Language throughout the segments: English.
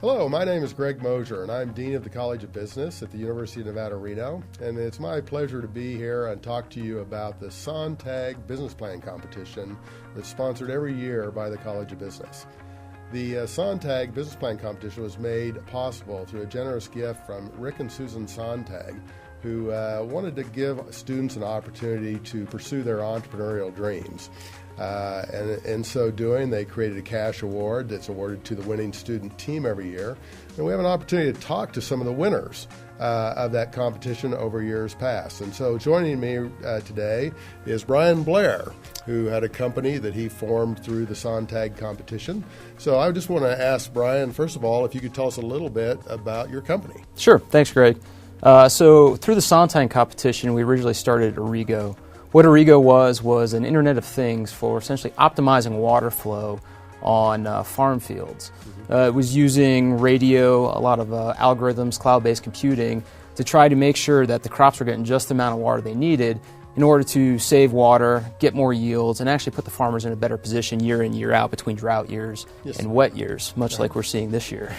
Hello, my name is Greg Mosier, and I'm Dean of the College of Business at the University of Nevada, Reno. And it's my pleasure to be here and talk to you about the Sontag Business Plan Competition that's sponsored every year by the College of Business. The Sontag Business Plan Competition was made possible through a generous gift from Rick and Susan Sontag, who wanted to give students an opportunity to pursue their entrepreneurial dreams. And in so doing, they created a cash award that's awarded to the winning student team every year. And we have an opportunity to talk to some of the winners of that competition over years past. And so joining me today is Brian Blair, who had a company that he formed through the Sontag competition. So I just want to ask Brian, first of all, if you could tell us a little bit about your company. Sure. Thanks, Greg. So through the Sontag competition, we originally started Origo. What Origo was an Internet of Things for essentially optimizing water flow on farm fields. It was using radio, a lot of algorithms, cloud-based computing, to try to make sure that the crops were getting just the amount of water they needed in order to save water, get more yields, and actually put the farmers in a better position year in, year out between drought years and wet years, much like we're seeing this year.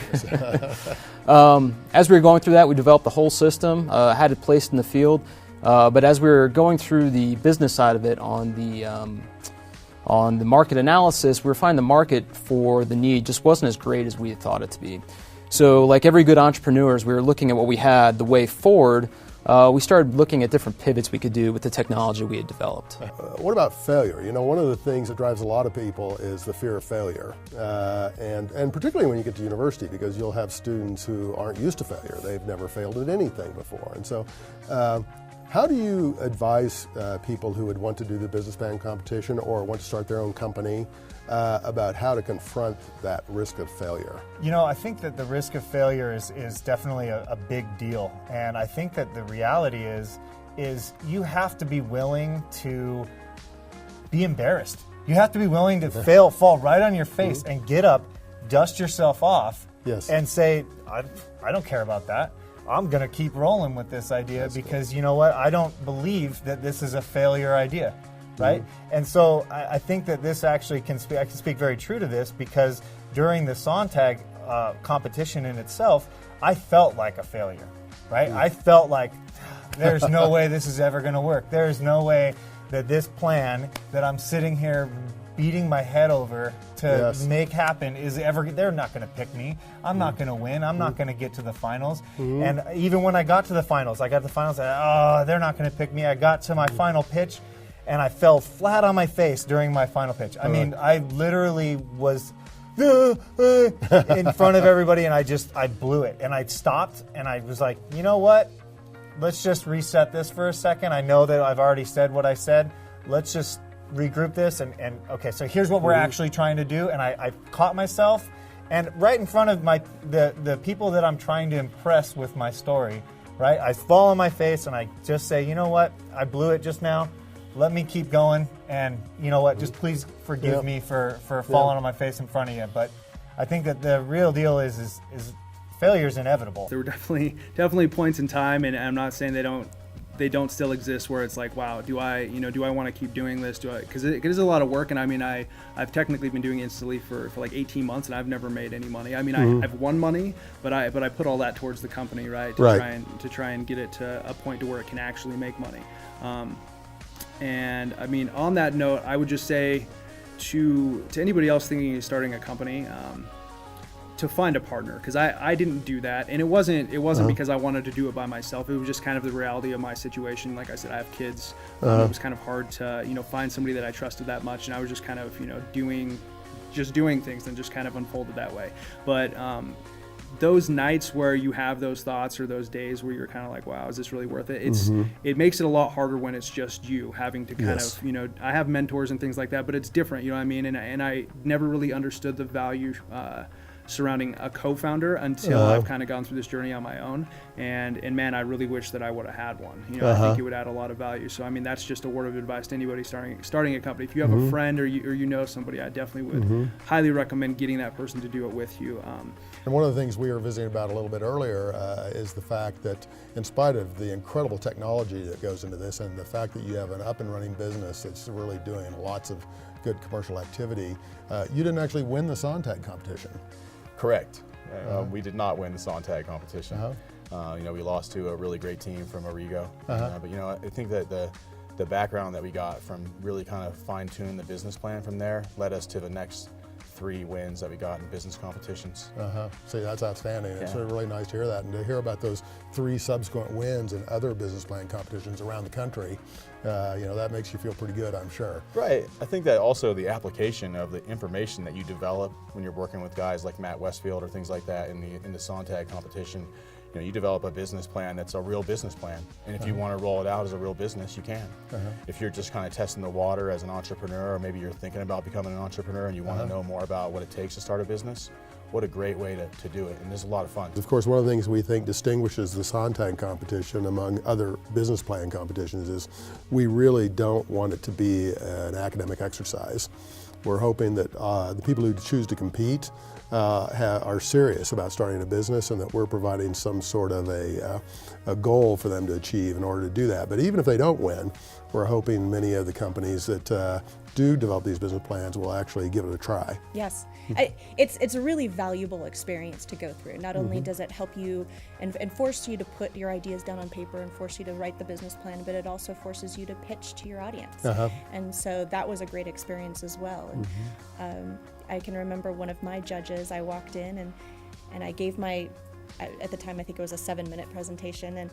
As we were going through that, we developed the whole system, had it placed in the field. But as we were going through the business side of it on the market analysis, we were finding the market for the need just wasn't as great as we had thought it to be. So like every good entrepreneurs, we were looking at what we had, the way forward. We started looking at different pivots we could do with the technology we had developed. What about failure? You know, one of the things that drives a lot of people is the fear of failure. And particularly when you get to university, because you'll have students who aren't used to failure. They've never failed at anything before. And so how do you advise people who would want to do the business plan competition or want to start their own company about how to confront that risk of failure? You know, I think that the risk of failure is definitely a big deal. And I think that the reality is you have to be willing to be embarrassed. You have to be willing to fail, fall right on your face, and get up, dust yourself off, and say, I don't care about that. I'm going to keep rolling with this idea because you know what? I don't believe that this is a failure idea, right? And so I think that this actually I can speak very true to this because during the Sontag competition in itself, I felt like a failure, right? I felt like there's no way this is ever going to work. There's no way that this plan that I'm sitting here beating my head over to make happen is ever, they're not going to pick me. I'm not going to win. I'm not going to get to the finals. And even when I got to the finals, they're not going to pick me. I got to my final pitch and I fell flat on my face during my final pitch. I mean, I literally was in front of everybody and I blew it. And I stopped and I was like, you know what? Let's just reset this for a second. I know that I've already said what I said. Let's just regroup this and okay, so here's what we're actually trying to do. And I caught myself and right in front of the people that I'm trying to impress with my story, right? I fall on my face and I just say, you know what? I blew it just now. Let me keep going and you know what? Just please forgive me for falling on my face in front of you. But I think that the real deal is failure is inevitable. There were definitely points in time, and I'm not saying they don't still exist where it's like, wow, do I want to keep doing this? Because it is a lot of work, and I mean, I've technically been doing Instantly for like 18 months, and I've never made any money. I mean, I've won money, but I put all that towards the company, right? To try and get it to a point to where it can actually make money. And I mean, on that note, I would just say to anybody else thinking of starting a company, to find a partner, because I didn't do that, and it wasn't because I wanted to do it by myself. It was just kind of the reality of my situation. Like I said, I have kids. It was kind of hard to find somebody that I trusted that much, and I was just kind of doing things and just kind of unfolded that way. But those nights where you have those thoughts or those days where you're kind of like, wow, is this really worth it? It makes it a lot harder when it's just you having to kind of, I have mentors and things like that, but it's different, you know what I mean? And I never really understood the value surrounding a co-founder until I've kind of gone through this journey on my own. And man, I really wish that I would have had one. I think it would add a lot of value. So I mean, that's just a word of advice to anybody starting a company. If you have a friend or you know somebody, I definitely would highly recommend getting that person to do it with you. And one of the things we were visiting about a little bit earlier is the fact that in spite of the incredible technology that goes into this and the fact that you have an up and running business that's really doing lots of good commercial activity, you didn't actually win the Sontag competition. Correct. We did not win the Sontag competition. We lost to a really great team from Arrigo. But I think that the background that we got from really kind of fine-tune the business plan from there led us to the next 3 wins that we got in business competitions. See, that's outstanding. It's Yeah. really nice to hear that, and to hear about those 3 subsequent wins in other business plan competitions around the country. That makes you feel pretty good, I'm sure. Right. I think that also the application of the information that you develop when you're working with guys like Matt Westfield or things like that in the Sontag competition. You develop a business plan that's a real business plan, and if you want to roll it out as a real business, you can. If you're just kind of testing the water as an entrepreneur, or maybe you're thinking about becoming an entrepreneur and you want to know more about what it takes to start a business, what a great way to do it, and there's a lot of fun. Of course, one of the things we think distinguishes the Sontag competition among other business plan competitions is we really don't want it to be an academic exercise. We're hoping that the people who choose to compete are serious about starting a business, and that we're providing some sort of a goal for them to achieve in order to do that. But even if they don't win, we're hoping many of the companies that do develop these business plans will actually give it a try. Yes, it's a really valuable experience to go through. Not only does it help you and force you to put your ideas down on paper and force you to write the business plan, but it also forces you to pitch to your audience. And so that was a great experience as well. And I can remember one of my judges, I walked in and I gave at the time I think it was a 7-minute presentation,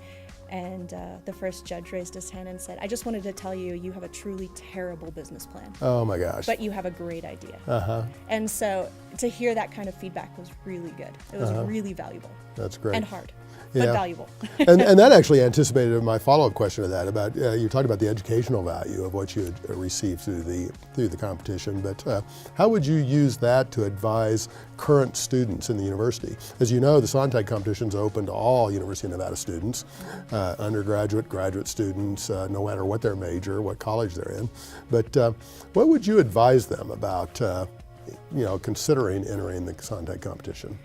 and the first judge raised his hand and said, "I just wanted to tell you, you have a truly terrible business plan. Oh my gosh. But you have a great idea." And so to hear that kind of feedback was really good. It was really valuable. That's great. And hard, Yeah. but valuable. and that actually anticipated my follow-up question to that about you talked about the educational value of what you had received through the competition, but how would you use that to advise current students in the university? As you know, the Sontag competition is open to all University of Nevada students, undergraduate, graduate students, no matter what their major, what college they're in. But what would you advise them about considering entering the Sontag competition?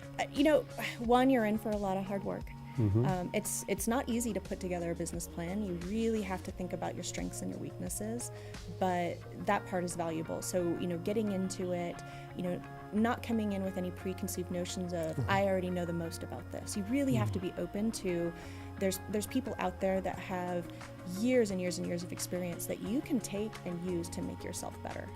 One, you're in for a lot of hard work. It's not easy to put together a business plan. You really have to think about your strengths and your weaknesses, but that part is valuable. So, getting into it, not coming in with any preconceived notions of, I already know the most about this. You really have to be open to, there's people out there that have years and years and years of experience that you can take and use to make yourself better.